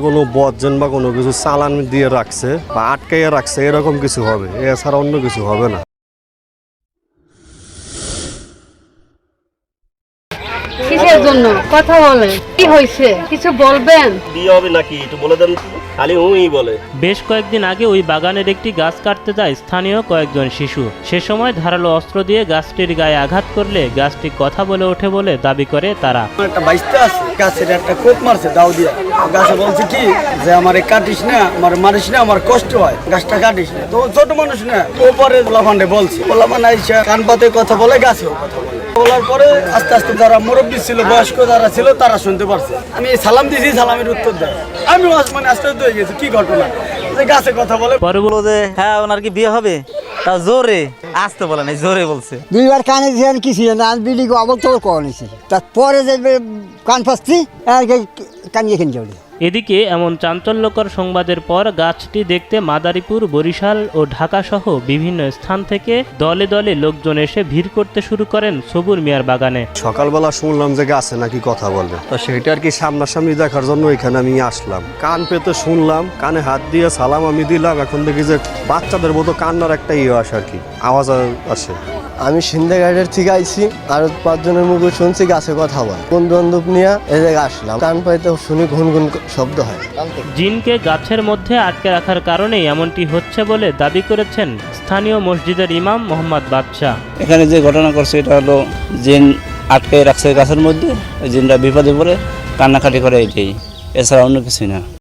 কোনো বদজন বা কোনো কিছু চালান দিয়ে রাখছে বা আটকাইয়া রাখছে, এরকম কিছু হবে, এছাড়া অন্য কিছু হবে না। কিসের জন্য কথা বলেন? কি হয়েছে কিছু বলবেন? বিয়ে হবে নাকি একটু বলে দেন। খালি উই বলে। বেশ কয়েকদিন আগে ওই বাগানের একটি গাছ কাটতে যায় স্থানীয় কয়েকজন শিশু। সে সময় ধারালো অস্ত্র দিয়ে গাছটির গায়ে আঘাত করলে গাছটি কথা বলে ওঠে বলে দাবি করে তারা। একটা বাইস্তা আছে, গাছের একটা কোপ মারছে দাও দিয়া। গাছে বলছে কি যে আমারে কাটিস না, আমার মারিস না, আমার কষ্ট হয়, গাছটা কাটিস না। তো ছোট মানুষ না, ওপরে লাফান্ডে বলছে, লাফান আইসা কান পাতে কথা বলে, গাছেও কথা বলে। বলার পরে আস্তে আস্তে যারা মুরব্বী ছিল, বয়স্ক যারা ছিল, তারা শুনতে পারছে। আমি সালাম দিয়েছি, সালামের উত্তর দেয়। আমি মানে আস্তে আস্তে হয়ে গেছি, কি ঘটনা যে গাছে কথা বলে। পরে বলো যে হ্যাঁ ওনার কি বিয়ে হবে, তা জোরে আসতে বলে নাই, জোরে বলছে। দুইবার কানে দিয়েছেন কি ছিল না, বিলি অবল তো করে নিছি, তারপরে যে কান ফাঁসছি কানিয়ে কিনে যাবে। এদিকে এমন চাঞ্চল্যকর সংবাদের পর গাছটি দেখতে মাদারীপুর, বরিশাল ও ঢাকা সহ বিভিন্ন স্থান থেকে দলে দলে লোকজন এসে ভিড় করতে শুরু করেন সবুর মিয়ার বাগানে। সকালবেলা শুনলাম যে গাছে নাকি কথা বলে, তো সেটা আর কি সামনাসামনি দেখার জন্য এখানে আমি আসলাম। কান পেতে শুনলাম, কানে হাত দিয়ে সালাম আমি দিলাম। এখন দেখি যে বাচ্চাদের মতো কান্নার একটা আসে আর কি, আওয়াজ আসে। আমি সিন্দাঘাটের থেকে আইছি, আর 5 জনের মুখে শুনছি গাছে কথা বল। বন্ধু বান্ধব নিয়ে এই জায়গায় আসলাম, কান পাইতে শুনি ঘুন ঘুন শব্দ হয়। জিনকে গাছের মধ্যে আটকে রাখার কারণেই এমনটি হচ্ছে বলে দাবি করেছেন স্থানীয় মসজিদের ইমাম মোহাম্মদ বাদশাহ। এখানে যে ঘটনা করছে এটা হলো জিন আটকে রাখছে গাছের মধ্যে, জিনটা বিপদে পড়ে কান্নাকাটি করে, এটাই, এছাড়া অন্য কিছুই না।